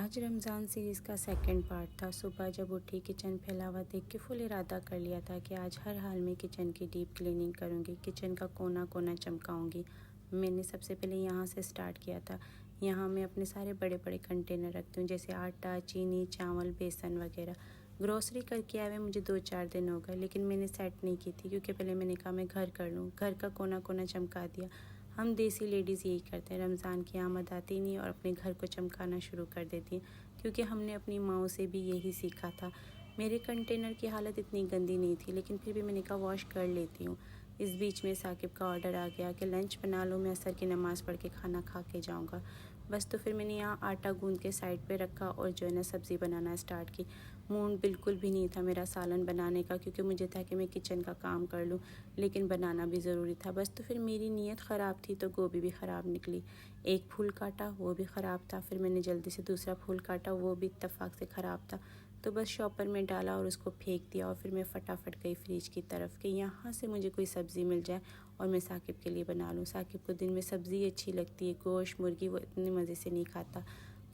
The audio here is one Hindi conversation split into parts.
आज रमज़ान सीरीज़ का सेकंड पार्ट था। सुबह जब उठी किचन फैला हुआ देख के फुल इरादा कर लिया था कि आज हर हाल में किचन की डीप क्लीनिंग करूँगी, किचन का कोना कोना चमकाऊँगी। मैंने सबसे पहले यहाँ से स्टार्ट किया था। यहाँ मैं अपने सारे बड़े बड़े कंटेनर रखती हूँ, जैसे आटा, चीनी, चावल, बेसन वगैरह। ग्रोसरी करके आए हुए मुझे 2-4 दिन हो गए, लेकिन मैंने सेट नहीं की थी क्योंकि पहले मैंने कहा मैं घर कर लूँ। घर का कोना कोना चमका दिया। हम देसी लेडीज़ यही करते हैं, रमज़ान की आमद आती नहीं और अपने घर को चमकाना शुरू कर देती हैं, क्योंकि हमने अपनी माँओं से भी यही सीखा था। मेरे कंटेनर की हालत इतनी गंदी नहीं थी, लेकिन फिर भी मैंने कहा वॉश कर लेती हूँ। इस बीच में साकिब का ऑर्डर आ गया कि लंच बना लो, मैं असर की नमाज़ पढ़ के खाना खा के जाऊँगा। बस तो फिर मैंने यहाँ आटा गूँध के साइड पे रखा और जो है ना सब्ज़ी बनाना स्टार्ट की। मूड बिल्कुल भी नहीं था मेरा सालन बनाने का, क्योंकि मुझे था कि मैं किचन का काम कर लूँ, लेकिन बनाना भी ज़रूरी था। बस तो फिर मेरी नीयत ख़राब थी तो गोभी भी ख़राब निकली। एक फूल काटा, वो भी ख़राब था। फिर मैंने जल्दी से दूसरा फूल काटा, वो भी इत्तेफाक से ख़राब था। तो बस शॉपर में डाला और उसको फेंक दिया और फिर मैं फटाफट गई फ्रिज की तरफ कि यहाँ से मुझे कोई सब्ज़ी मिल जाए और मैं साकिब के लिए बना लूँ। साकिब को दिन में सब्ज़ी अच्छी लगती है, गोश्त, मुर्गी वो इतने मज़े से नहीं खाता।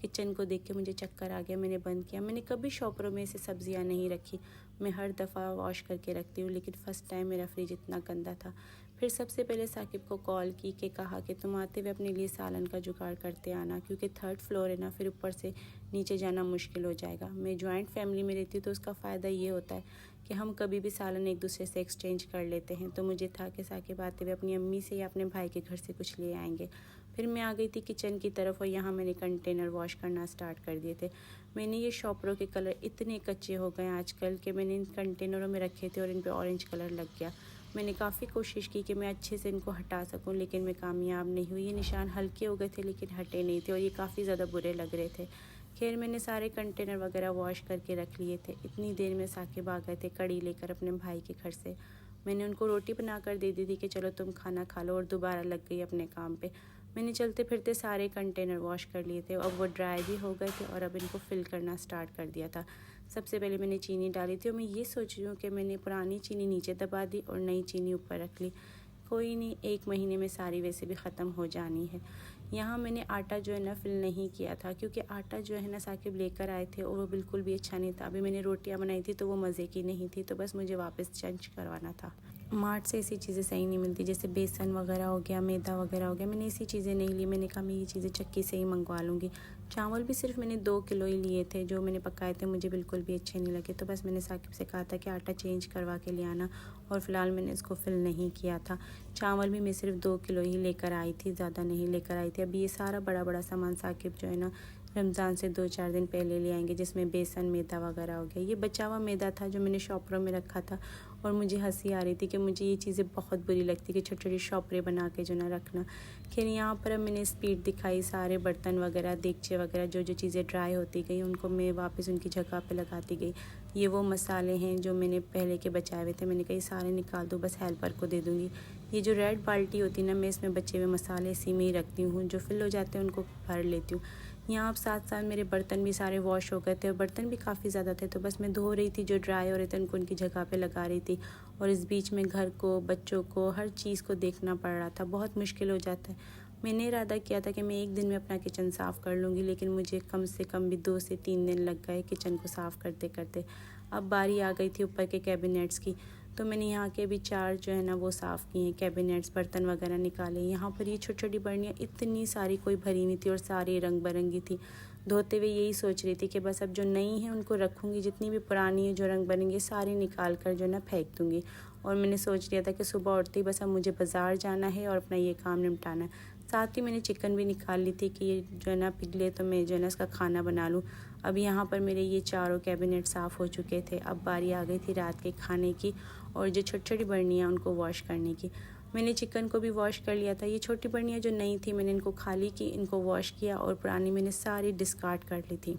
किचन को देख के मुझे चक्कर आ गया, मैंने बंद किया। मैंने कभी शॉपरों में से सब्जियां नहीं रखी, मैं हर दफ़ा वॉश करके रखती हूँ, लेकिन फ़र्स्ट टाइम मेरा फ्रिज इतना गंदा था। फिर सबसे पहले साकिब को कॉल की कि कहा कि तुम आते हुए अपने लिए सालन का जुगाड़ करते आना, क्योंकि 3rd फ्लोर है ना, फिर ऊपर से नीचे जाना मुश्किल हो जाएगा। मैं जॉइंट फैमिली में रहती हूँ तो उसका फ़ायदा ये होता है कि हम कभी भी सालन एक दूसरे से एक्सचेंज कर लेते हैं। तो मुझे था कि साकिब आते हुए अपनी अम्मी से या अपने भाई के घर से कुछ ले आएंगे। फिर मैं आ गई थी किचन की तरफ और यहाँ मैंने कंटेनर वॉश करना स्टार्ट कर दिए थे। मैंने ये शॉपरों के कलर इतने कच्चे हो गए आजकल कि मैंने इन कंटेनरों में रखे थे और इन पे ऑरेंज कलर लग गया। मैंने काफ़ी कोशिश की कि मैं अच्छे से इनको हटा सकूं, लेकिन मैं कामयाब नहीं हुई। ये निशान हल्के हो गए थे लेकिन हटे नहीं थे और ये काफ़ी ज़्यादा बुरे लग रहे थे। खैर मैंने सारे कंटेनर वगैरह वॉश करके रख लिए थे। इतनी देर में साकिब आ गए थे कड़ी लेकर अपने भाई के घर से। मैंने उनको रोटी बना कर दे दी थी कि चलो तुम खाना खा लो, और दोबारा लग गई अपने काम पे। मैंने चलते फिरते सारे कंटेनर वॉश कर लिए थे। अब वो ड्राई भी हो गए थे और अब इनको फिल करना स्टार्ट कर दिया था। सबसे पहले मैंने चीनी डाली थी और मैं ये सोच रही हूँ कि मैंने पुरानी चीनी नीचे दबा दी और नई चीनी ऊपर रख ली। कोई नहीं, 1 महीने में सारी वैसे भी ख़त्म हो जानी है। यहाँ मैंने आटा जो है ना फिल नहीं किया था, क्योंकि आटा जो है ना साकिब लेकर आए थे और वो बिल्कुल भी अच्छा नहीं था। अभी मैंने रोटियाँ बनाई थी तो वो मज़े की नहीं थी, तो बस मुझे वापस चेंज करवाना था। मार्ट से ऐसी चीज़ें सही नहीं मिलती, जैसे बेसन वगैरह हो गया, मैदा वगैरह हो गया। मैंने ऐसी चीज़ें नहीं ली। मैंने कहा मैं ये चीज़ें चक्की से ही मंगवा लूँगी। चावल भी सिर्फ मैंने 2 किलो ही लिए थे, जो मैंने पकाए थे मुझे बिल्कुल भी अच्छे नहीं लगे। तो बस मैंने साकिब से कहा था कि आटा चेंज करवा के ले आना, और फ़िलहाल मैंने इसको फिल नहीं किया था। चावल भी मैं सिर्फ 2 किलो ही लेकर आई थी, ज़्यादा नहीं लेकर आई थी। अभी ये सारा बड़ा बड़ा सामान साकिब जो है ना रमज़ान से 2-4 दिन पहले ले आएंगे, जिसमें बेसन, मैदा वगैरह हो गया। ये बचा हुआ मैदा था जो मैंने शॉपरों में रखा था, और मुझे हंसी आ रही थी कि मुझे ये चीज़ें बहुत बुरी लगती कि छोटी छोटी शॉपरें बना के जो ना रखना। खैर यहाँ पर अब मैंने स्पीड दिखाई, सारे बर्तन वगैरह, देगचे वगैरह, जो जो चीज़ें ड्राई होती गई उनको मैं वापस उनकी जगह पे लगाती गई। ये वो मसाले हैं जो मैंने पहले के बचाए हुए थे, मैंने कहा ये सारे निकाल दूँ, बस हेल्पर को दे दूँगी। ये जो रेड बाल्टी होती है ना, मैं इसमें बचे हुए मसाले इसी में ही रखती हूँ, जो फिल हो जाते हैं उनको भर लेती हूँ। यहाँ अब साथ साथ मेरे बर्तन भी सारे वॉश हो गए थे और बर्तन भी काफ़ी ज़्यादा थे, तो बस मैं धो रही थी। जो ड्राई हो रहे थे उनको उनकी जगह पे लगा रही थी, और इस बीच में घर को, बच्चों को, हर चीज़ को देखना पड़ रहा था। बहुत मुश्किल हो जाता है। मैंने इरादा किया था कि मैं 1 दिन में अपना किचन साफ़ कर लूँगी, लेकिन मुझे कम से कम भी 2 से 3 दिन लग गए किचन को साफ़ करते करते। अब बारी आ गई थी ऊपर के कैबिनेट्स की, तो मैंने यहाँ के भी 4 जो है ना वो साफ़ किए हैं कैबिनेट्स, बर्तन वगैरह निकाले। यहाँ पर ये छोटी छोटी बर्नियाँ इतनी सारी कोई भरी नहीं थी और सारी रंग बिरंगी थी। धोते हुए यही सोच रही थी कि बस अब जो नई है उनको रखूँगी, जितनी भी पुरानी है जो रंग बिरंगी सारी निकाल कर जो ना फेंक दूँगी। और मैंने सोच लिया था कि सुबह उठते ही बस अब मुझे बाज़ार जाना है और अपना ये काम निपटाना है। साथ ही मैंने चिकन भी निकाल ली थी कि ये जो है ना पिघले तो मैं जो है ना इसका खाना बना लूँ। अब यहाँ पर मेरे ये चारों कैबिनेट साफ़ हो चुके थे। अब बारी आ गई थी रात के खाने की और जो छोटी छोटी बर्नियाँ उनको वॉश करने की। मैंने चिकन को भी वॉश कर लिया था। ये छोटी बर्नियाँ जो नई थी मैंने इनको खाली की, इनको वॉश किया, और पुरानी मैंने सारी डिस्कार्ड कर ली थी।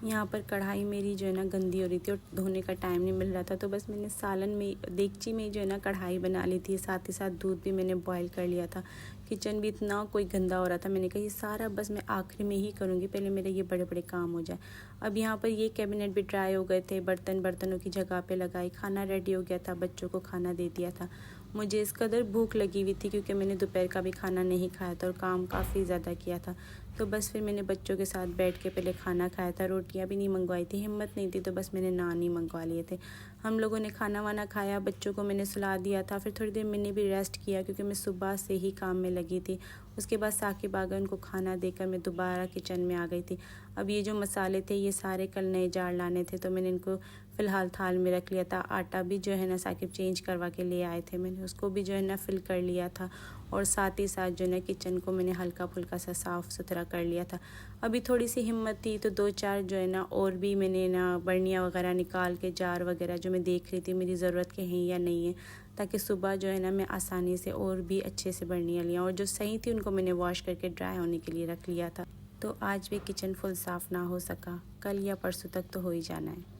यहाँ पर कढ़ाई मेरी जो है ना गंदी हो रही थी और धोने का टाइम नहीं मिल रहा था, तो बस मैंने सालन में देगची में जो है ना कढ़ाई बना ली थी। साथ ही साथ दूध भी मैंने बॉईल कर लिया था। किचन भी इतना कोई गंदा हो रहा था, मैंने कहा ये सारा बस मैं आखिरी में ही करूँगी, पहले मेरे ये बड़े बड़े काम हो जाए। अब यहाँ पर ये कैबिनेट भी ड्राई हो गए थे, बर्तनों की जगह पे लगाई, खाना रेडी हो गया था, बच्चों को खाना दे दिया था। मुझे इस कदर भूख लगी हुई थी क्योंकि मैंने दोपहर का भी खाना नहीं खाया था और काम काफ़ी ज़्यादा किया था, तो बस फिर मैंने बच्चों के साथ बैठ के पहले खाना खाया था, रोटियां भी नहीं मंगवाई थी, हिम्मत नहीं थी, तो बस मैंने नान ही मंगवा लिए थे। हम लोगों ने खाना वाना खाया, बच्चों को मैंने सुला दिया था, फिर थोड़ी देर मैंने भी रेस्ट किया क्योंकि मैं सुबह से ही काम में लगी थी। उसके बाद साकिब आ गए, उनको खाना देकर मैं दोबारा किचन में आ गई थी। अब ये जो मसाले थे ये सारे कल नए जार लाने थे, तो मैंने इनको फ़िलहाल थाल में रख लिया था। आटा भी जो है ना साकिब चेंज करवा के ले आए थे, मैंने उसको भी जो है ना फिल कर लिया था, और साथ ही साथ जो है ना किचन को मैंने हल्का फुल्का सा साफ़ सुथरा कर लिया था। अभी थोड़ी सी हिम्मत थी तो 2-4 जो है ना और भी मैंने ना बर्नियाँ वगैरह निकाल के, जार वगैरह जो मैं देख रही थी मेरी ज़रूरत के हैं या नहीं है, ताकि सुबह जो है ना मैं आसानी से और भी अच्छे से बर्नियाँ लिया, और जो सही थी उनको मैंने वॉश करके ड्राई होने के लिए रख लिया था। तो आज भी किचन फुल साफ़ ना हो सका, कल या परसों तक तो हो ही जाना है।